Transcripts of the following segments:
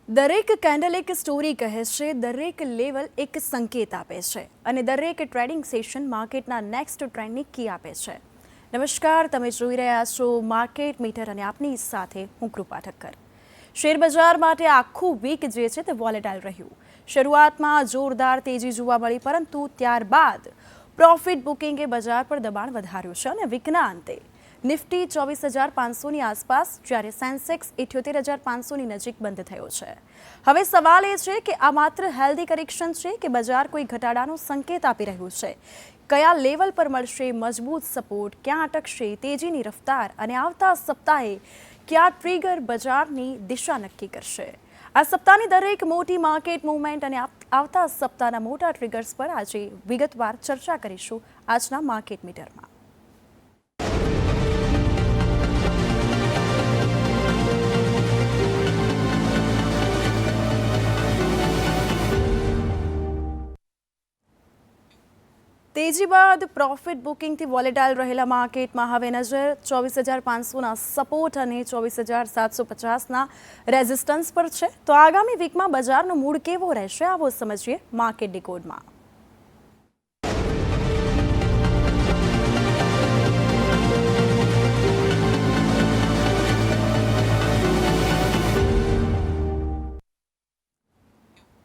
દરેક કેન્ડલ એક સ્ટોરી કહે છે, દરેક લેવલ એક સંકેત આપે છે અને દરેક ટ્રેડિંગ સેશન માર્કેટના નેક્સ્ટ ટ્રેન્ડની કી આપે છે. નમસ્કાર, તમે જોઈ રહ્યા છો માર્કેટ મીટર અને આપની સાથે હું કૃપા ઠક્કર. શેર બજાર માટે આખું વીક જે છે તે વોલેટાઇલ રહ્યું. શરૂઆતમાં જોરદાર તેજી જોવા મળી, પરંતુ ત્યારબાદ પ્રોફિટ બુકિંગે બજાર પર દબાણ વધાર્યું છે અને વીકના અંતે નિફ્ટી 24,500ની આસપાસ, જ્યારે સેન્સેક્સ 78,500ની નજીક બંધ થયો છે. હવે સવાલ એ છે કે આ માત્ર હેલ્ધી કરેક્શન છે કે બજાર કોઈ ઘટાડાનો સંકેત આપી રહ્યું છે? કયા લેવલ પર મળશે મજબૂત સપોર્ટ, ક્યાં અટકશે તેજીની રફતાર અને આવતા સપ્તાહે કયા ટ્રિગર બજારની દિશા નક્કી કરશે? આ સપ્તાહની દરેક મોટી માર્કેટ મૂવમેન્ટ અને આવતા સપ્તાહના મોટા ટ્રિગર્સ પર આજે વિગતવાર ચર્ચા કરીશું આજના માર્કેટ મીટરમાં. તેજી બાદ પ્રોફિટ બુકિંગથી વોલેટાઇલ રહેલા માર્કેટમાં હવે નજર 24,500ના સપોર્ટ અને 24,750ના રેઝિસ્ટન્સ પર છે. તો આગામી વીકમાં બજારનો મૂડ કેવો રહેશે, આવો સમજીએ માર્કેટ ડિકોડમાં.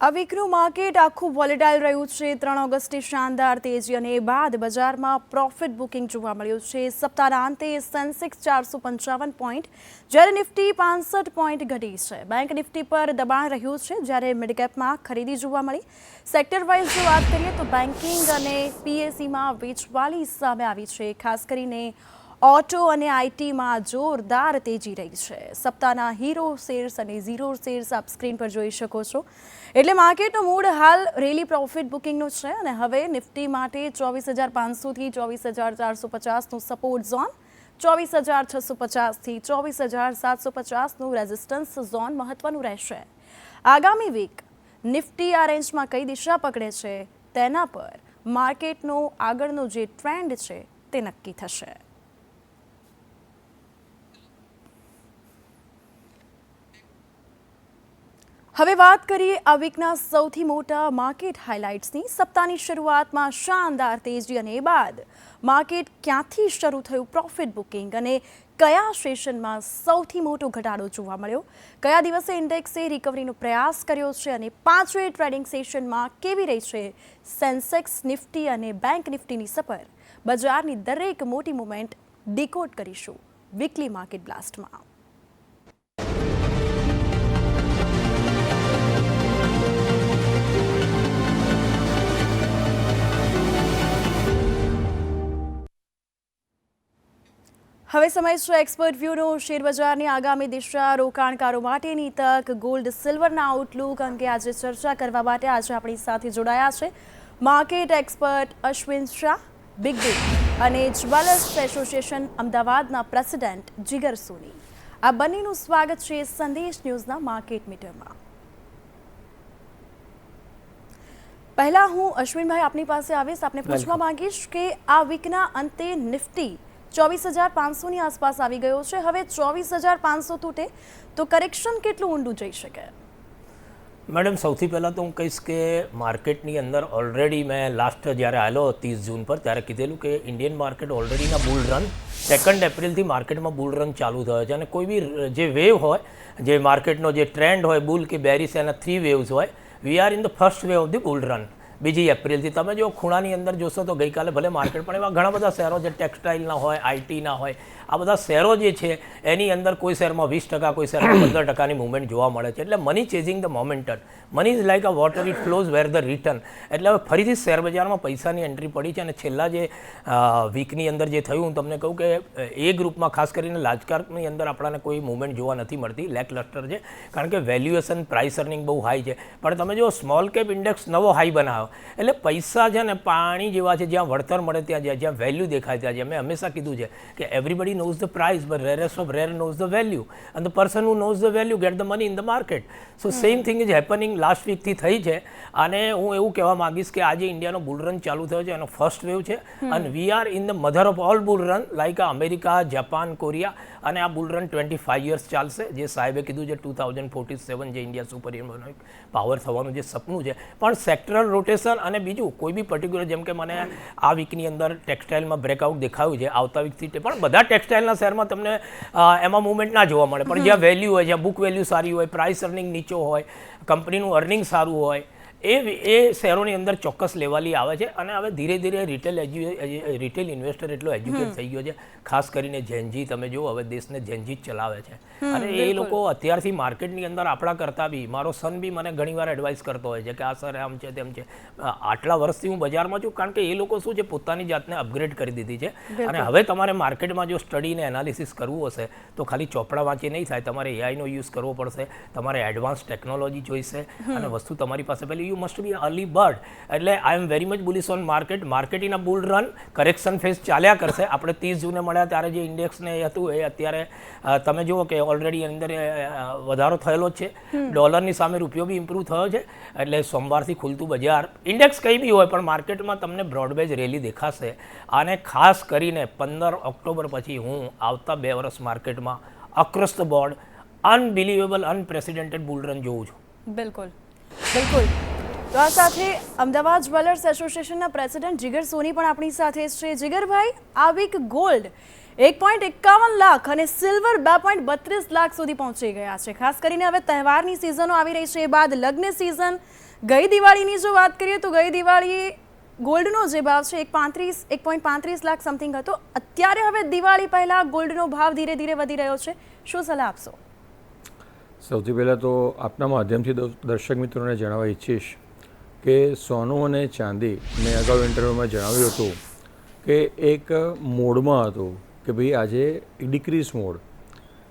આ વીકનું માર્કેટ આખું વોલેટાઇલ રહ્યું છે. 3 ઓગસ્ટે શાનદાર તેજી અને એ બાદ બજારમાં પ્રોફિટ બુકિંગ જોવા મળ્યું છે. સપ્તાહના અંતે સેન્સેક્સ 455 પોઈન્ટ, જ્યારે નિફ્ટી 65 પોઈન્ટ ઘટી છે. બેંક નિફ્ટી પર દબાણ રહ્યું છે, જ્યારે મિડકેપમાં ખરીદી જોવા મળી. સેક્ટર વાઇઝ જો વાત કરીએ તો બેન્કિંગ અને પીએસઈમાં વેચવાલી સામે આવી છે. ખાસ કરીને ઓટો અને આઈટીમાં જોરદાર તેજી રહી છે. સપ્તાહના હીરો શેર્સ અને ઝીરો શેર્સ આપ સ્ક્રીન પર જોઈ શકો છો. એટલે માર્કેટનો મૂડ હાલ રેલી પ્રોફિટ બુકિંગનો છે અને હવે નિફ્ટી માટે 24,500થી 24,450નું સપોર્ટ ઝોન, 24,650થી 24,750નું રેઝિસ્ટન્સ ઝોન મહત્વનું રહેશે. આગામી વીક નિફ્ટી આ રેન્જમાં કઈ દિશા પકડે છે તેના પર માર્કેટનો આગળનો જે ટ્રેન્ડ છે તે નક્કી થશે. હવે વાત કરીએ આ વીકના સૌથી મોટા માર્કેટ હાઇલાઇટ્સની. સપ્તાહની શરૂઆતમાં શાનદાર તેજી અને એ બાદ માર્કેટ ક્યાંથી શરૂ થયું પ્રોફિટ બુકિંગ અને કયા સેશનમાં સૌથી મોટો ઘટાડો જોવા મળ્યો? કયા દિવસે ઇન્ડેક્સે રિકવરીનો પ્રયાસ કર્યો છે અને પાંચેય ટ્રેડિંગ સેશનમાં કેવી રહી છે સેન્સેક્સ, નિફ્ટી અને બેંક નિફ્ટીની સફર? બજારની દરેક મોટી મુવમેન્ટ ડીકોડ કરીશું વીકલી માર્કેટ બ્લાસ્ટમાં. હવે સમય છે એક્સપર્ટ વ્યૂનો. શેરબજારની આગામી દિશા, રોકાણકારો માટેની તક, ગોલ્ડ સિલ્વરના આઉટલુક અંગે આજે ચર્ચા કરવા માટે આજે આપણી સાથે જોડાયા છે market expert Ashwin Shah, big big અને જ્વેલર્સ એસોસિએશન અમદાવાદના પ્રેસિડેન્ટ જીગર સોની. આ બંનેનું સ્વાગત છે સંદેશ ન્યૂઝના માર્કેટ મીટરમાં. પહેલા હું અશ્વિનભાઈ આપની પાસે આવીશ. આપને પૂછવા માંગીશ કે આ વીકના અંતે નિફ્ટી 24,500ની આસપાસ આવી ગયો છે. હવે 24,500 તૂટે તો કરેક્શન કેટલું ઊંડું જઈ શકે? મેડમ, સૌથી પહેલાં તો હું કહીશ કે માર્કેટની અંદર ઓલરેડી મેં લાસ્ટ જ્યારે આવેલો 30 જૂન પર ત્યારે કીધેલું કે ઇન્ડિયન માર્કેટ ઓલરેડીના બુલ રન 2 એપ્રિલથી માર્કેટમાં બુલ રન ચાલુ થયો છે અને કોઈ બી જે વેવ હોય, જે માર્કેટનો જે ટ્રેન્ડ હોય બુલ કે બેરિસ, એના 3 વેવ્સ હોય. We are in the first wave of the bull run. 2 એપ્રિલથી તમે જો ખૂણાની અંદર જોશો તો ગઈકાલે ભલે માર્કેટ પણ એવા ઘણા બધા શેરો જે ટેક્સટાઇલના હોય, આઈટીના હોય, આ બધા શેરો જે છે એની અંદર કોઈ શેરમાં 20%, કોઈ શેરમાં 15%ની મૂવમેન્ટ જોવા મળે છે. એટલે money chasing the momentum. Money is like a water, it flows where the return. એટલે હવે ફરીથી શેર બજારમાં પૈસાની એન્ટ્રી પડી છે અને છેલ્લા જે વીકની અંદર જે થયું, હું તમને કહું કે એ ગ્રુપમાં ખાસ કરીને લાર્જકેપની અંદર આપણને કોઈ મૂવમેન્ટ જોવા નથી મળતી, લેક લસ્ટર છે, કારણ કે વેલ્યુએશન, પ્રાઇસ અર્નિંગ બહુ હાઈ છે. પણ તમે જો સ્મોલ કેપ ઇન્ડેક્સ નવો હાઈ બનાવ્યો, એટલે પૈસા છે ને પાણી જેવા છે, જ્યાં વળતર મળે ત્યાં જાય, જ્યાં વેલ્યુ દેખાય ત્યાં જાય. મેં હંમેશા કીધું છે કે everybody knows the price, but rarest of rare knows the value, and the person who knows the value get the money in the market. So same thing is happening last વીકથી થઈ છે. અને હું એવું કહેવા માંગીશ કે આજે ઇન્ડિયાનો બુલ રન ચાલુ થયો છે, એનો ફર્સ્ટ વેવ છે અને we are in the mother of all bull run like America, Japan, Korea. અને આ બુલ રન 25 યર્સ ચાલશે. જે સાહેબે કીધું છે 2047 જે ઇન્ડિયા સુપર ઇકોનોમિક પાવર થવાનું જે સપનું છે, પણ સેક્ટરલ રોટેશન અને બીજું કોઈ બી પર્ટિક્યુલર, જેમ કે મને આ વીકની અંદર ટેક્સટાઇલમાં બ્રેકઆઉટ દેખાયું છે, આવતા વીકથી પણ બધા ટેક્સટાઇલના શેરમાં તમને એમાં મુવમેન્ટ ના જોવા મળે, પણ જ્યાં વેલ્યુ હોય, જ્યાં બુક વેલ્યુ સારી હોય, પ્રાઇસ અર્નિંગ નીચો હોય, કંપનીનું અર્નિંગ સારું હોય, એ શેરોની અંદર ચોક્કસ લેવાલી આવે છે. અને હવે ધીરે ધીરે રિટેલ ઇન્વેસ્ટર એટલો એજ્યુકેટ થઈ ગયો છે, ખાસ કરીને જેનજી. તમે જુઓ હવે દેશને જેનજી જ ચલાવે છે, અને એ લોકો અત્યારથી માર્કેટની અંદર આપણા કરતાં બી, મારો સન બી મને ઘણીવાર એડવાઇસ કરતો હોય છે કે આ સર આમ છે તેમ છે. આટલા વર્ષથી હું બજારમાં છું, કારણ કે એ લોકો શું છે, પોતાની જાતને અપગ્રેડ કરી દીધી છે. અને હવે તમારે માર્કેટમાં જો સ્ટડી ને એનાલિસિસ કરવું હશે તો ખાલી ચોપડા વાંચી નહીં થાય, તમારે એઆઈનો યુઝ કરવો પડશે, તમારે એડવાન્સ ટેકનોલોજી જોઈશે, અને વસ્તુ તમારી પાસે પહેલી you must be early bird. એટલે I am very much bullish on market. Market in a bull run, correction phase ચાલ્યા કરશે. આપણે 30 જૂને મળ્યા ત્યારે જે ઇન્ડેક્સને એ હતું, એ અત્યારે તમે જુઓ કે ઓલરેડી અંદર વધારો થયેલો જ છે. ડોલરની સામે રૂપિયો બી ઇમ્પ્રૂવ થયો છે. એટલે સોમવારથી ખુલતું બજાર, ઇન્ડેક્સ કંઈ બી હોય, પણ માર્કેટમાં તમને બ્રોડબેજ રેલી દેખાશે. અને ખાસ કરીને 15 ઓક્ટોબર પછી હું આવતા 2 વર્ષ માર્કેટમાં across the board unbelievable, unprecedented bull run જોઉં છું. બિલકુલ બિલકુલ. તો આ સાથે અમદાવાદ જ્વેલર્સ એસોસિએશનના પ્રેસિડેન્ટ જીગર સોની પણ આપણી સાથે છે. જીગરભાઈ, આ વીક ગોલ્ડ 1.51 લાખ અને સિલ્વર 2.32 લાખ સુધી પહોંચી ગયા છે. ખાસ કરીને હવે તહેવારની સિઝનો આવી રહી છે, એ બાદ લગ્ન સિઝન. ગઈ દિવાળીની જો વાત કરીએ તો ગઈ દિવાળી ગોલ્ડનો જે ભાવ છે 1.35 લાખ સમથિંગ હતો. અત્યારે હવે દિવાળી પહેલાં ગોલ્ડનો ભાવ ધીરે ધીરે વધી રહ્યો છે. શું સલાહ આપશો? સૌથી પહેલાં તો આપના માધ્યમથી દર્શક મિત્રોને જણાવવા ઈચ્છીશ કે સોનું અને ચાંદી, મેં અગાઉ ઇન્ટરવ્યૂમાં જણાવ્યું હતું કે એક મોડમાં હતું કે ભાઈ આજે ડિક્રીઝ મોડ,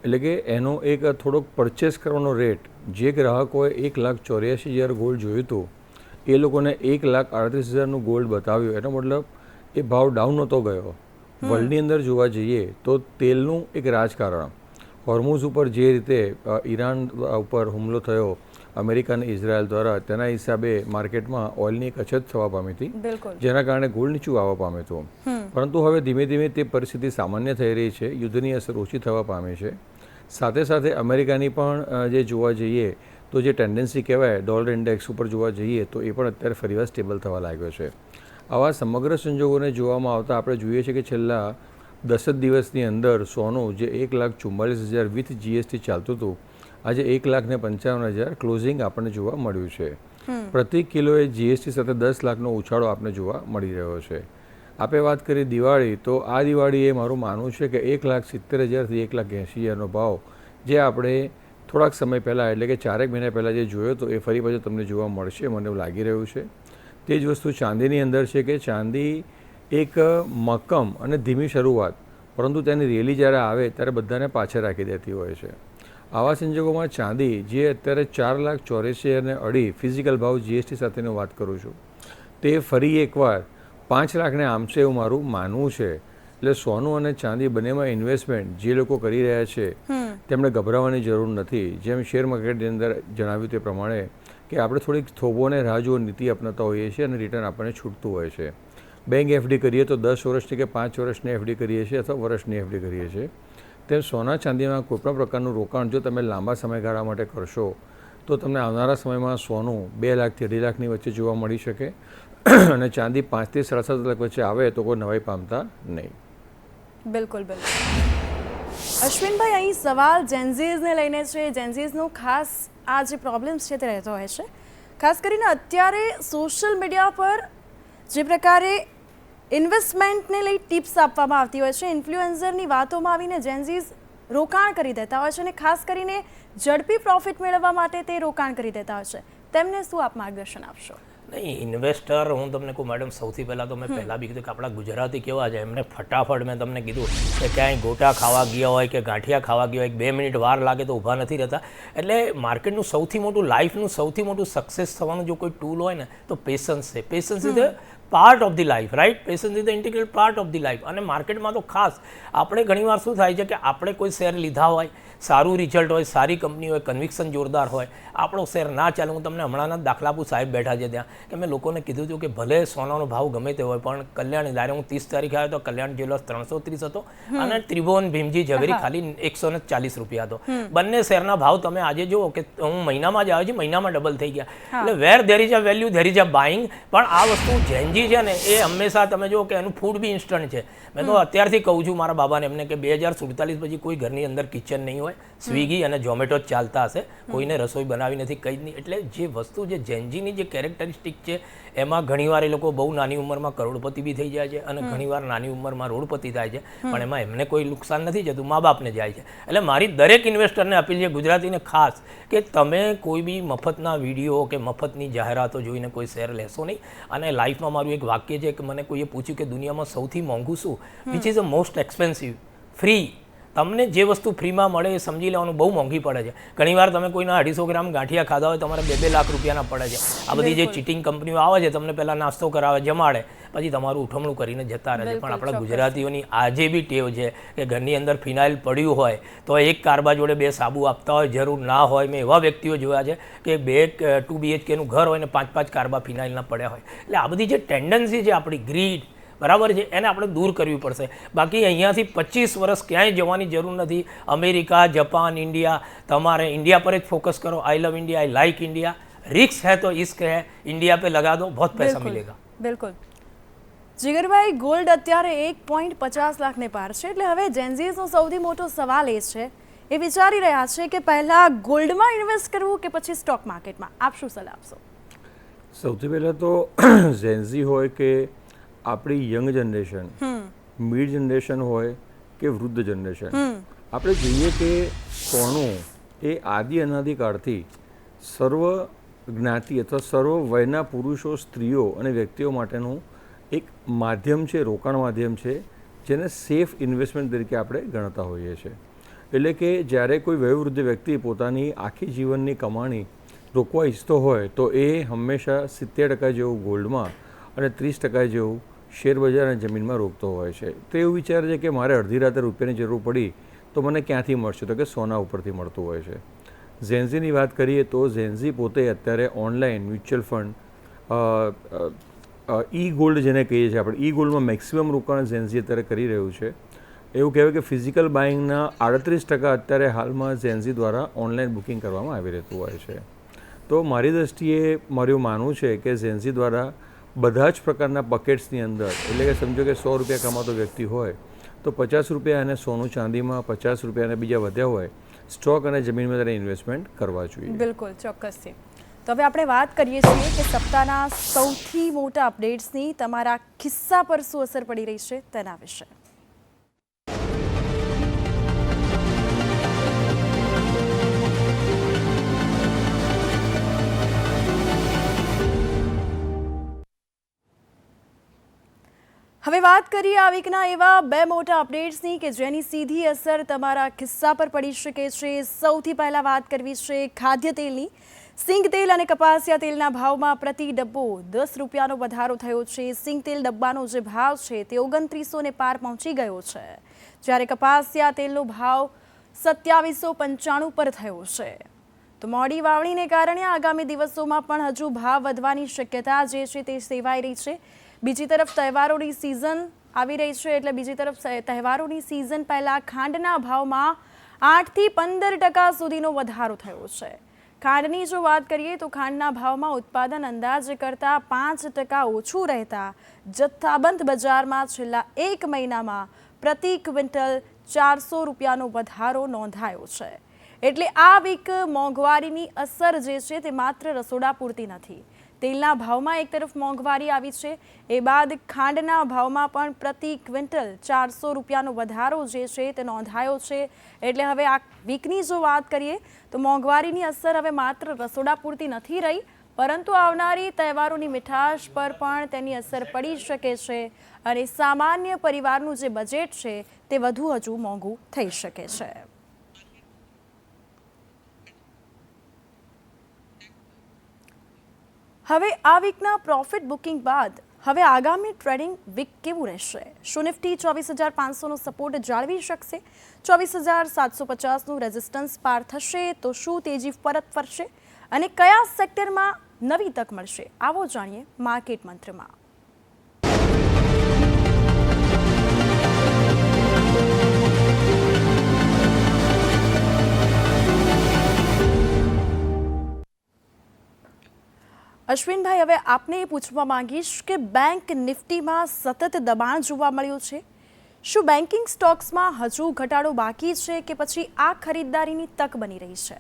એટલે કે એનો એક થોડોક પરચેસ કરવાનો રેટ, જે ગ્રાહકોએ 1,84,000 ગોલ્ડ જોયું હતું એ લોકોને 1,38,000નું ગોલ્ડ બતાવ્યું. એનો મતલબ એ ભાવ ડાઉન નહોતો ગયો. વર્લ્ડની અંદર જોવા જઈએ તો તેલનું એક રાજકારણ, હોર્મુઝ ઉપર જે રીતે ઈરાન ઉપર હુમલો થયો અમેરિકા અને ઇઝરાયલ દ્વારા, તેના હિસાબે માર્કેટમાં ઓઇલની એક અછત થવા પામી હતી, જેના કારણે ગોલ્ડ નીચું આવવા પામ્યું હતું. પરંતુ હવે ધીમે ધીમે તે પરિસ્થિતિ સામાન્ય થઈ રહી છે, યુદ્ધની અસર ઓછી થવા પામી છે. સાથે સાથે અમેરિકાની પણ જે જોવા જઈએ તો જે ટેન્ડન્સી કહેવાય ડોલર ઇન્ડેક્સ ઉપર જોવા જઈએ તો એ પણ અત્યારે ફરીવાર સ્ટેબલ થવા લાગ્યો છે. આવા સમગ્ર સંજોગોને જોવામાં આવતા આપણે જોઈએ છીએ કે છેલ્લા 10 દિવસની અંદર સોનું જે 1,44,000 વિથ જીએસટી ચાલતું હતું, આજે 1,55,000 ક્લોઝિંગ આપણને જોવા મળ્યું છે. પ્રતિ કિલોએ જીએસટી સાથે 10 લાખનો ઉછાળો આપણને જોવા મળી રહ્યો છે. આપણે વાત કરી દિવાળી, તો આ દિવાળીએ મારું માનવું છે કે 1,70,000થી 1,80,000નો ભાવ જે આપણે થોડાક સમય પહેલાં, એટલે કે 4 મહિના પહેલાં જે જોયો તો એ ફરી પાછું તમને જોવા મળશે, મને એવું લાગી રહ્યું છે. તે જ વસ્તુ ચાંદીની અંદર છે કે ચાંદી એક મક્કમ અને ધીમી શરૂઆત, પરંતુ તેની રેલી જ્યારે આવે ત્યારે બધાને પાછળ રાખી દેતી હોય છે. આવા સંજોગોમાં ચાંદી જે અત્યારે 4,84,000 ફિઝિકલ ભાવ જીએસટી સાથેની વાત કરું છું, તે ફરી એકવાર 5 લાખને આમશે એવું મારું માનવું છે. એટલે સોનું અને ચાંદી બંનેમાં ઇન્વેસ્ટમેન્ટ જે લોકો કરી રહ્યા છે તેમણે ગભરાવાની જરૂર નથી. જેમ શેર માર્કેટની અંદર જણાવ્યું તે પ્રમાણે કે આપણે થોડીક થોભોને રાહ જોવો નીતિ અપનાવતા હોઈએ છીએ અને રિટર્ન આપણને છૂટતું હોય છે. બેંક એફડી કરીએ તો 10 વર્ષની કે 5 વર્ષની એફડી કરીએ છીએ અથવા વર્ષની એફડી કરીએ છીએ. તેમ સોના ચાંદીમાં કોઈપણ પ્રકારનું રોકાણ જો તમે લાંબા સમયગાળા માટે કરશો તો તમને આવનારા સમયમાં સોનું 2 લાખથી 2.5 લાખની વચ્ચે જોવા મળી શકે અને ચાંદી 5થી 7.5 લાખ વચ્ચે આવે તો કોઈ નવાઈ પામતા નહીં. બિલકુલ બિલકુલ. અશ્વિનભાઈ, અહીં સવાલ જેન્ઝીઝને લઈને છે. જેન્ઝીઝનો ખાસ આ જે પ્રોબ્લેમ્સ છે તે રહેતો હોય છે. ખાસ કરીને અત્યારે સોશિયલ મીડિયા પર જે પ્રકારે ઇન્વેસ્ટમેન્ટને લઈ ટિપ્સ આપવામાં આવતી હોય છે, ઇન્ફ્લુએન્સરની વાતોમાં આવીને જેન્ઝીઝ રોકાણ કરી દેતા હોય છે અને ખાસ કરીને ઝડપી પ્રોફિટ મેળવવા માટે તે રોકાણ કરી દેતા હોય છે. તેમને શું આપ માર્ગદર્શન આપશો? નહીં, ઇન્વેસ્ટર હું તમને કહું મેડમ, સૌથી પહેલાં તો મેં પહેલાં બી કીધું કે આપણા ગુજરાતી કેવા છે, એમને ફટાફટ મેં તમને કીધું કે ક્યાંય ગોટા ખાવા ગયા હોય કે ગાંઠિયા ખાવા ગયા હોય, 2 મિનિટ વાર લાગે તો ઊભા નથી રહેતા. એટલે માર્કેટનું સૌથી મોટું, લાઈફનું સૌથી મોટું સક્સેસ થવાનું જો કોઈ ટૂલ હોય ને તો પેશન્સ છે. Patience is part of the life, right? Patience is the integral part of the life. અને માર્કેટમાં તો ખાસ આપણે ઘણીવાર શું થાય છે કે આપણે કોઈ શેર લીધા હોય, સારું રિઝલ્ટ હોય, સારી કંપની હોય, કન્વિક્શન જોરદાર હોય, આપણો શેર ના ચાલે. હું તમને હમણાંના દાખલા આપું, સાહેબ બેઠા છે ત્યાં, કે મેં લોકોને કીધું હતું કે ભલે સોનાનો ભાવ ગમે તે હોય પણ કલ્યાણ, જ્યારે હું 30 તારીખે આવ્યો તો કલ્યાણ જ્વેલર્સ 330 હતો અને ત્રિભુવન ભીમજી ઝવેરી ખાલી 140 રૂપિયા હતો. બંને શેરના ભાવ તમે આજે જુઓ કે હું મહિનામાં જ આવ્યો છું, મહિનામાં ડબલ થઈ ગયા. એટલે where there is a value there is a buying. પણ આ વસ્તુ જેનજી છે ને એ હંમેશા તમે જુઓ કે એનું ફૂડ બી ઇન્સ્ટન્ટ છે. મેં તો અત્યારથી કહું છું મારા બાબાને એમને કે 2047 પછી કોઈ ઘરની અંદર કિચન નહીં હોય, સ્વિગી અને ઝોમેટો જ ચાલતા હશે, કોઈને રસોઈ બનાવી નથી, કંઈ જ નહીં. એટલે જે વસ્તુ જે જેનજીની જે કેરેક્ટરિસ્ટિક છે એમાં ઘણીવાર એ લોકો બહુ નાની ઉંમરમાં કરોડપતિ બી થઈ જાય છે અને ઘણીવાર નાની ઉંમરમાં રોડપતિ થાય છે, પણ એમાં એમને કોઈ નુકસાન નથી જતું, મા બાપને જાય છે. એટલે મારી દરેક ઇન્વેસ્ટરને અપીલ છે, ગુજરાતીને ખાસ, કે તમે કોઈ બી મફતના વિડીયો કે મફતની જાહેરાતો જોઈને કોઈ શેર લેશો નહીં. અને લાઈફમાં મારું એક વાક્ય છે કે મને કોઈએ પૂછ્યું કે દુનિયામાં સૌથી મોંઘું શું, which is a most expensive? Free. તમને જે વસ્તુ ફ્રીમાં મળે એ સમજી લેવાનું, બહુ મોંઘી પડે છે. ઘણીવાર તમે કોઈના 250 ગ્રામ ગાંઠિયા ખાધા હોય તમારે 2-2 લાખ રૂપિયાના પડે છે. આ બધી જે ચીટિંગ કંપનીઓ આવે છે તમને પહેલાં નાસ્તો કરાવે, જમાડે, પછી તમારું ઉઠમણું કરીને જતા રહે છે. પણ આપણા ગુજરાતીઓની આજે બી ટેવ છે કે ઘરની અંદર ફિનાઇલ પડ્યું હોય તો એક કારબા જોડે 2 સાબુ આપતા હોય, જરૂર ના હોય. મેં એવા વ્યક્તિઓ જોયા છે કે 2 BHKનું ઘર હોય ને 5-5 કારબા ફિનાઇલના પડ્યા હોય. એટલે આ બધી જે ટેન્ડન્સી છે આપણી, ગ્રીડ, બરાબર છે, એને આપણે દૂર કરવી પડશે. બાકી અહીંયાથી 25 વર્ષ ક્યાંય જવાની જરૂર નથી. અમેરિકા, જાપાન, ઇન્ડિયા, તમારે ઇન્ડિયા પર જ ફોકસ કરો. I love India, I like India. रिक्स है तो इश्क है, इंडिया पे लगा दो, बहुत पैसा मिलेगा. બિલકુલ. જીગરભાઈ, ગોલ્ડ અત્યારે 1.50 લાખને પાર છે. એટલે હવે જેન્ઝીસનો સૌથી મોટો સવાલ એ છે, એ વિચારી રહ્યા છે કે પહેલા ગોલ્ડમાં ઇન્વેસ્ટ કરવું કે પછી સ્ટોક માર્કેટમાં. આપ શું સલાહ આપશો? સૌથી પહેલાં તો જેન્ઝી હોય કે આપણી યંગ જનરેશન, મિડ જનરેશન હોય કે વૃદ્ધ જનરેશન, આપણે જોઈએ કે સોનું એ આદિ અનાદિકાળથી સર્વ જ્ઞાતિ અથવા સર્વ વયના પુરુષો, સ્ત્રીઓ અને વ્યક્તિઓ માટેનું એક માધ્યમ છે, રોકાણ માધ્યમ છે, જેને સેફ ઇન્વેસ્ટમેન્ટ તરીકે આપણે ગણતા હોઈએ છીએ. એટલે કે જ્યારે કોઈ વયોવૃદ્ધ વ્યક્તિ પોતાની આખી જીવનની કમાણી રોકવા ઈચ્છતો હોય તો એ હંમેશા 70% જેવું ગોલ્ડમાં અને 30% જેવું શેરબજાર અને જમીનમાં રોકતો હોય છે. તો એવું વિચારે છે કે મારે અડધી રાતે રૂપિયાની જરૂર પડી તો મને ક્યાંથી મળશે, તો કે સોના ઉપરથી મળતું હોય છે. ઝેન્ઝીની વાત કરીએ તો ઝેન્ઝી પોતે અત્યારે ઓનલાઈન મ્યુચ્યુઅલ ફંડ, ઈ ગોલ્ડ જેને કહીએ છીએ આપણે, ઈ ગોલ્ડમાં મેક્સિમમ રોકાણ ઝેન્ઝી અત્યારે કરી રહ્યું છે. એવું કહેવાય કે ફિઝિકલ બાઇંગના 38% અત્યારે હાલમાં ઝેન્ઝી દ્વારા ઓનલાઈન બુકિંગ કરવામાં આવી રહેતું હોય છે. તો મારી દૃષ્ટિએ મારું માનવું છે કે ઝેન્ઝી દ્વારા બધા જ પ્રકારના બકેટ્સની અંદર, એટલે કે સમજો કે 100 રૂપિયા કમાતો વ્યક્તિ હોય તો 50 રૂપિયા અને સોનું ચાંદીમાં, 50 રૂપિયા અને બીજા વધ્યા હોય સ્ટોક અને જમીનમાં તેને ઇન્વેસ્ટમેન્ટ કરવા જોઈએ. બિલકુલ, ચોક્કસથી. તો હવે આપણે વાત કરીએ છીએ કે સપ્તાહના સૌથી મોટા અપડેટ્સની તમારા ખિસ્સા પર શું અસર પડી રહી છે તેના વિશે. હવે વાત કરીએ આ વીકના એવા 2 મોટા અપડેટ્સની કે જેની સીધી અસર તમારા ખિસ્સા પર પડી શકે છે. સૌથી પહેલાં વાત કરવી છે ખાદ્ય તેલની. સિંગ તેલ અને કપાસિયા તેલના ભાવમાં પ્રતિ ડબ્બો 10 રૂપિયાનો વધારો થયો છે. સિંગ તેલ ડબ્બાનો જે ભાવ છે તે 2900 ને પાર પહોંચી ગયો છે, જ્યારે કપાસિયા તેલનો ભાવ 2795 પર થયો છે. તો મોડી વાવણીને કારણે આગામી દિવસોમાં પણ હજુ ભાવ વધવાની શક્યતા જે છે તે સેવાઈ રહી છે. બીજી તરફ તહેવારોની સિઝન આવી રહી છે, એટલે બીજી તરફ તહેવારોની સિઝન પહેલાં ખાંડના ભાવમાં 8 થી 15% સુધીનો વધારો થયો છે. ખાંડની જો વાત કરીએ તો ખાંડના ભાવમાં ઉત્પાદન અંદાજ કરતાં 5% ઓછું રહેતા જથ્થાબંધ બજારમાં છેલ્લા 1 મહિનામાં પ્રતિ ક્વિન્ટલ 400 રૂપિયાનો વધારો નોંધાયો છે. એટલે આ વીક મોંઘવારીની અસર જે છે તે માત્ર રસોડા પૂરતી નથી. તેલના ભાવમાં એક તરફ મોંઘવારી આવી છે, એ બાદ ખાંડના ભાવમાં પણ પ્રતિ ક્વિન્ટલ 400 રૂપિયાનો વધારો જે છે તે નોંધાયો છે. એટલે હવે આ વીકની જો વાત કરીએ તો મોંઘવારીની અસર હવે માત્ર રસોડા પૂરતી નથી રહી, પરંતુ આવનારી તહેવારોની મીઠાશ પર પણ તેની અસર પડી શકે છે અને સામાન્ય પરિવારનું જે બજેટ છે તે વધુ હજુ મોંઘું થઈ શકે છે. હવે આ વીકના પ્રોફિટ બુકિંગ બાદ હવે આગામી ટ્રેડિંગ વીક કેવું રહેશે? શું નિફ્ટી 24,500નો સપોર્ટ જાળવી શકશે? 24,750નું રેઝિસ્ટન્સ પાર થશે તો શું તેજી પરત ફરશે? અને કયા સેક્ટરમાં નવી તક મળશે? આવો જાણીએ માર્કેટ મંત્રમાં. અશ્વિનભાઈ, હવે આપને એ પૂછવા માંગીશ કે બેંક નિફ્ટીમાં સતત દબાણ જોવા મળ્યું છે. શું બેન્કિંગ સ્ટોક્સમાં હજુ ઘટાડો બાકી છે કે પછી આ ખરીદદારીની તક બની રહી છે?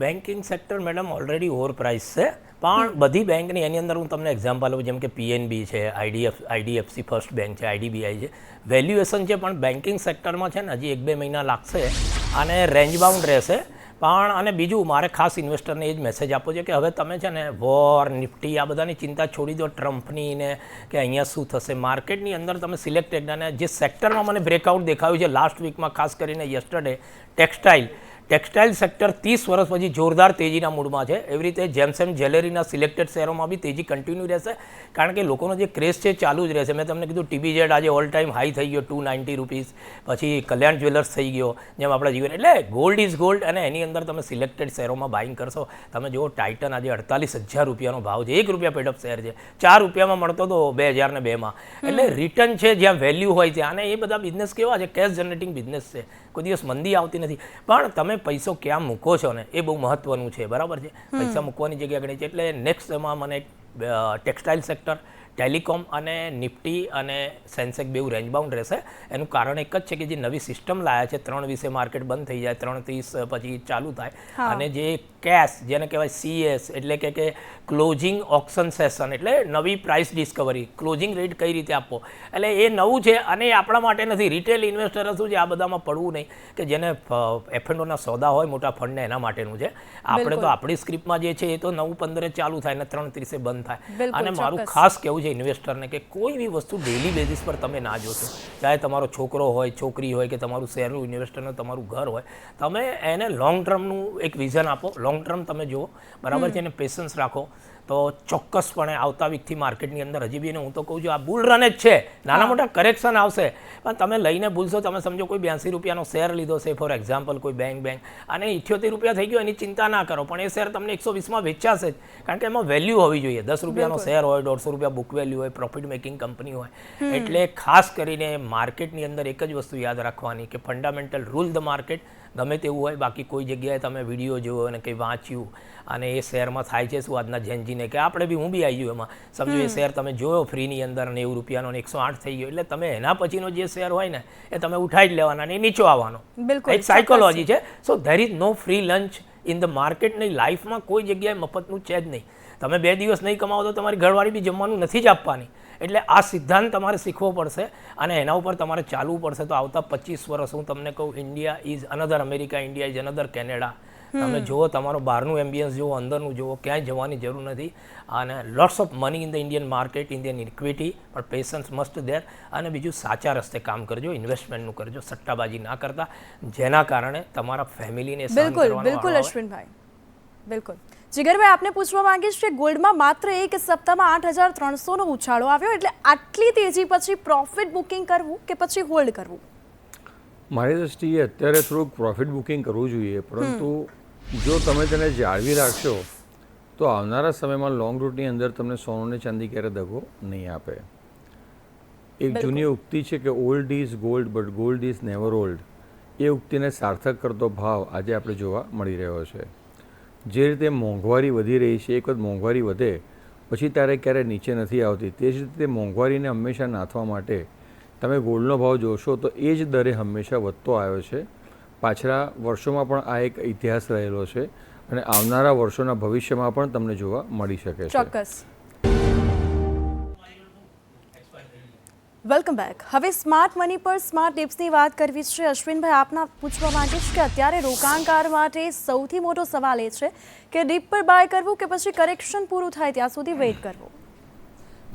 Banking sector madam already over price છે, પણ બધી બેંકની એની અંદર હું તમને એક્ઝામ્પલ આપું, જેમ કે પીએનબી છે, આઈડીએફસી ફર્સ્ટ બેંક છે, આઈડીબીઆઈ છે, વેલ્યુએશન છે, પણ બેન્કિંગ સેક્ટરમાં છે ને હજી 1-2 મહિના લાગશે અને રેન્જ બાઉન્ડ રહેશે. પણ અને બીજું મારે ખાસ ઇન્વેસ્ટરને એ જ મેસેજ આપવો છે કે હવે તમે છે ને વોર, નિફ્ટી આ બધાની ચિંતા છોડી દો, ટ્રમ્પની ને કે અહીંયા શું થશે. માર્કેટની અંદર તમે સિલેક્ટેડ અને જે સેક્ટરમાં મને બ્રેકઆઉટ દેખાયું છે લાસ્ટ વીકમાં, ખાસ કરીને યસ્ટરડે ટેક્સટાઇલ સેક્ટર 30 વર્ષ પછી જોરદાર તેજીના મૂડમાં છે. એવી રીતે જેમ્સ એન્ડ જ્વેલરીના સિલેક્ટેડ શેરોમાં બી તેજી કન્ટિન્યુ રહેશે, કારણ કે લોકોનો જે ક્રેઝ છે ચાલુ જ રહેશે. મેં તમને કીધું TBZ આજે ઓલ ટાઈમ હાઈ થઈ ગયો ₹290, પછી કલ્યાણ જ્વેલર્સ થઈ ગયો, જેમ આપણા જીવન. એટલે ગોલ્ડ ઇઝ ગોલ્ડ, અને એની અંદર તમે સિલેક્ટેડ શેરોમાં બાઇંગ કરશો. તમે જુઓ ટાઇટન આજે ₹48,000 ભાવ છે, ₹1 પેડઅપ શેર છે, ₹4 મળતો હતો 2002માં. એટલે રિટર્ન છે જ્યાં વેલ્યુ હોય ત્યાં, અને એ બધા બિઝનેસ કેવા છે, કેશ જનરેટિંગ બિઝનેસ છે, કોઈ દિવસ મંદી આવતી નથી. પણ તમે પૈસો ક્યાં મૂકો છો ને એ બહુ મહત્વનું છે, બરાબર છે. પૈસા મૂકવાની જગ્યા ઘણી છે. એટલે નેક્સ્ટ એમાં મને ટેક્સટાઇલ સેક્ટર, ટેલિકોમ અને નિફ્ટી અને સેન્સેક્સ બેઉ રેન્જ બાઉન્ડ રહેશે. એનું કારણ એક જ છે કે જે નવી સિસ્ટમ લાયા છે, 3:20 માર્કેટ બંધ થઈ જાય, 3:30 પછી ચાલુ થાય, અને જે કેશ જેને કહેવાય CS એટલે કે ક્લોઝિંગ ઓક્શન સેશન, એટલે નવી પ્રાઇસ ડિસ્કવરી, ક્લોઝિંગ રેટ કઈ રીતે આપવો, એટલે એ નવું છે. અને એ આપણા માટે નથી, રિટેલ ઇન્વેસ્ટર શું છે આ બધામાં પડવું નહીં, કે જેને F&Oના સોદા હોય મોટા ફંડને એના માટેનું છે. આપણે તો આપણી સ્ક્રિપ્ટમાં જે છે એ તો 9:15 ચાલુ થાય ને 3:30 બંધ થાય. અને મારું ખાસ કહેવું છે ઇન્વેસ્ટરને કે કોઈ બી વસ્તુ ડેલી બેઝિસ પર તમે ના જોશો, ચાહે તમારો છોકરો હોય, છોકરી હોય, કે તમારું શેરનું ઇન્વેસ્ટરનું તમારું ઘર હોય, તમે એને લોંગ ટર્મનું એક વિઝન આપો, લોંગ ટર્મ તમે જુઓ, બરાબર છે, એને પેશન્સ રાખો, તો ચોક્કસપણે આવતા વીકથી માર્કેટની અંદર હજી બી હું તો કહું છું આ બુલ રન જ છે. નાના મોટા કરેક્શન આવશે, પણ તમે લઈને ભૂલશો. તમે સમજો કોઈ ₹82 શેર લીધો છે ફોર એક્ઝામ્પલ, કોઈ બેંક અને ₹78 થઈ ગયો, એની ચિંતા ના કરો, પણ એ શેર તમને 120માં વેચાશે જ, કારણ કે એમાં વેલ્યુ હોવી જોઈએ. ₹10 શેર હોય, ₹150 બુક વેલ્યુ હોય, પ્રોફિટ મેકિંગ કંપની હોય. એટલે ખાસ કરીને માર્કેટની અંદર એક જ વસ્તુ યાદ રાખવાની કે ફંડામેન્ટલ રૂલ ધ માર્કેટ, ગમે તેવું હોય. બાકી કોઈ જગ્યાએ તમે વિડીયો જોયો અને કંઈ વાંચ્યું અને એ શેરમાં થાય છે શું આજના જેનજીને, કે આપણે બી હું બી આવી ગયું એમાં, સમજો એ શેર તમે જોયો ફ્રીની અંદર ₹90 અને 108 થઈ ગયો, એટલે તમે એના પછીનો જે શેર હોય ને એ તમે ઉઠાઈ જ લેવાના અને એ નીચો આવવાનો. એક સાયકોલોજી છે. So there is no free lunch in the market. નહીં, લાઈફમાં કોઈ જગ્યાએ મફતનું છે જ નહીં. તમે 2 દિવસ નહીં કમાવો તો તમારી ઘરવાળી બી જમવાનું નથી જ આપવાની. એટલે આ સિદ્ધાંત તમારે શીખવો પડશે અને એના ઉપર તમારે ચાલવું પડશે. તો આવતા 25 વર્ષ હું તમને કહું, India is another America, India is another Canada. તમે જુઓ, તમારો બહારનું એમ્બિયન્સ જુઓ, અંદરનું જુઓ, ક્યાંય જવાની જરૂર નથી. અને lots of money in the Indian market, Indian equity, પણ પેશન્સ મસ્ટ દેર. અને બીજું સાચા રસ્તે કામ કરજો, ઇન્વેસ્ટમેન્ટનું કરજો, સટ્ટાબાજી ના કરતા, જેના કારણે તમારા ફેમિલીને બિલકુલ અશ્વિનભાઈ, બિલકુલ. જીગરભાઈ, આપને પૂછવા માંગીશ કે ગોલ્ડમાં માત્ર એક સપ્તાહમાં 8,300નો ઉછાળો આવ્યો, એટલે આટલી તેજી પછી પ્રોફિટ બુકિંગ કરવું કે પછી હોલ્ડ કરવું? મારી દૃષ્ટિએ અત્યારે થોડુંક પ્રોફિટ બુકિંગ કરવું જોઈએ, પરંતુ જો તમે તેને જાળવી રાખશો તો આવનારા સમયમાં લોંગ રૂટની અંદર તમને સોનું ને ચાંદી ક્યારે દગો નહીં આપે. એક જૂની ઉક્તિ છે કે old is gold but gold is never old. એ ઉક્તિને સાર્થક કરતો ભાવ આજે આપણે જોવા મળી રહ્યો છે. જે રીતે મોંઘવારી વધી રહી છે, એક વખત મોંઘવારી વધે પછી ત્યારે ક્યારે નીચે નથી આવતી, તે જ રીતે મોંઘવારીને હંમેશા નાથવા માટે તમે ગોલ્ડનો ભાવ જોશો તો એ જ દરે હંમેશા વધતો આવ્યો છે. પાછલા વર્ષોમાં પણ આ એક ઇતિહાસ રહેલો છે અને આવનારા વર્ષોના ભવિષ્યમાં પણ તમને જોવા મળી શકે છે. ચોક્કસ. Welcome back. હવે સ્માર્ટ મની પર સ્માર્ટ ટિપ્સની વાત કરવી છે. અશ્વિનભાઈ, આપના પૂછવા માંગીશ કે અત્યારે રોકાણકાર માટે સૌથી મોટો સવાલ એ છે કે ડીપ પર બાય કરવું કે પછી કરેક્શન પૂરું થાય ત્યાં સુધી વેઇટ કરવું?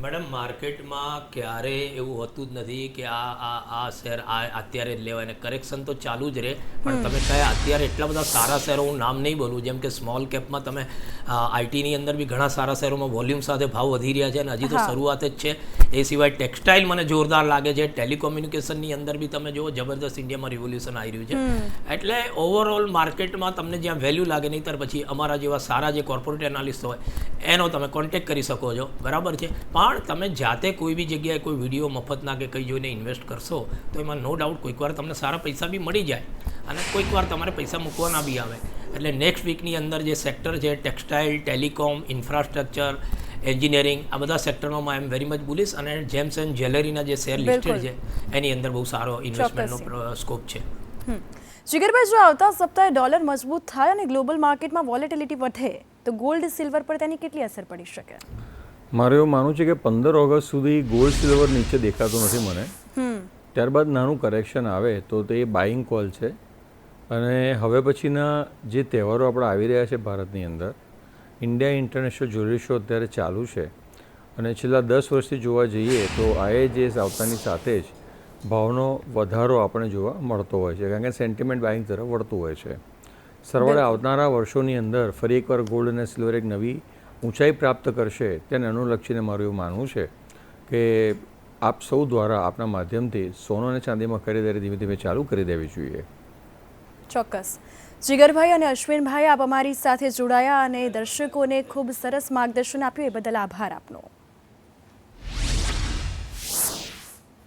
મેડમ માર્કેટમાં ક્યારે એવું હોતું જ નથી કે આ શેર અત્યારે જ લેવાય ને કરેક્શન તો ચાલુ જ રહે પણ તમે કયા અત્યારે એટલા બધા સારા શેરો હું નામ નહીં બોલું જેમ કે સ્મોલ કેપમાં તમે આઈટીની અંદર બી ઘણા સારા શેરોમાં વોલ્યુમ સાથે ભાવ વધી રહ્યા છે અને હજી તો શરૂઆત જ છે. એ સિવાય ટેક્સટાઇલ મને જોરદાર લાગે છે. ટેલિકોમ્યુનિકેશનની અંદર બી તમે જુઓ જબરદસ્ત ઇન્ડિયામાં રિવોલ્યુશન આવી રહ્યું છે. એટલે ઓવરઓલ માર્કેટમાં તમને જ્યાં વેલ્યુ લાગે નહીં ત્યાર પછી અમારા જેવા સારા જે કોર્પોરેટ એનાલિસ્ટ હોય એનો તમે કોન્ટેક્ટ કરી શકો છો, બરાબર છે. પણ તમે જાતે કોઈ બી જગ્યાએ કોઈ વિડીયો મફતના કે કંઈ જોઈને ઇન્વેસ્ટ કરશો તો એમાં નો ડાઉટ કોઈક વાર તમને સારા પૈસા બી મળી જાય અને કોઈક વાર તમારે પૈસા મૂકવાના બી આવે. એટલે નેક્સ્ટ વીકની અંદર જે સેક્ટર છે ટેક્સટાઇલ, ટેલિકોમ, ઇન્ફ્રાસ્ટ્રક્ચર, એન્જિનિયરિંગ આ બધા સેક્ટરમાં આઈ એમ વેરી મચ બુલિશ અને જેમ્સ એન્ડ જ્વેલરીના જે શેર લિસ્ટેડ છે એની અંદર બહુ સારો ઇન્વેસ્ટમેન્ટનો સ્કોપ છે. જીગરભાઈ, જો આવતા સપ્તાહે ડોલર મજબૂત થાય અને ગ્લોબલ માર્કેટમાં વોલેટિલિટી વધે તો ગોલ્ડ સિલ્વર પર તેની કેટલી અસર પડી શકે? મારું એવું માનવું છે કે 15 ઓગસ્ટ સુધી ગોલ્ડ સિલ્વર નીચે દેખાતું નથી મને. ત્યારબાદ નાનું કરેક્શન આવે તો તે બાઇંગ કોલ છે અને હવે પછીના જે તહેવારો આપણે આવી રહ્યા છે ભારતની અંદર, ઇન્ડિયા ઇન્ટરનેશનલ જ્વેલરી શો અત્યારે ચાલુ છે અને છેલ્લા 10 વર્ષથી જોવા જઈએ તો IIJS આવતાની સાથે જ ભાવનો વધારો આપણે જોવા મળતો હોય છે કારણ કે સેન્ટિમેન્ટ બાઇંગ તરફ વળતું હોય છે. સરવાળે આવનારા વર્ષોની અંદર ફરી એકવાર ગોલ્ડ અને સિલ્વર એક નવી ઊંચાઈ પ્રાપ્ત કરશે તેને અનુલક્ષીને મારું એવું માનવું છે કે આપ સૌ દ્વારા આપના માધ્યમથી સોનું અને ચાંદીમાં ખરીદારી ધીમે ધીમે ચાલુ કરી દેવી જોઈએ. ચોક્કસ. જીગરભાઈ અને અશ્વિનભાઈ, આપ અમારી સાથે જોડાયા અને દર્શકોને ખૂબ સરસ માર્ગદર્શન આપ્યું એ બદલ આભાર આપનો.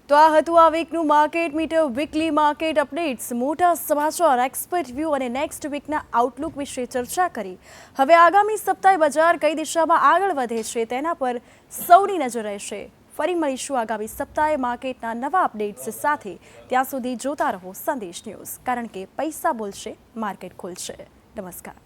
તો આ હતું આ વીકનું market meter weekly market updates. મોટા સમાચાર, એક્સપર્ટ વ્યૂ અને નેક્સ્ટ વીકના આઉટલુક વિશે ચર્ચા કરી. હવે આગામી સપ્તાહે બજાર કઈ દિશામાં આગળ વધે છે તેના પર સૌની નજર રહેશે. ફરી મળીશું આગામી સપ્તાહે માર્કેટના નવા અપડેટ્સ સાથે. ત્યાં સુધી જોતા રહો સંદેશ ન્યૂઝ, કારણ કે પૈસા બોલશે, માર્કેટ ખુલશે. નમસ્કાર.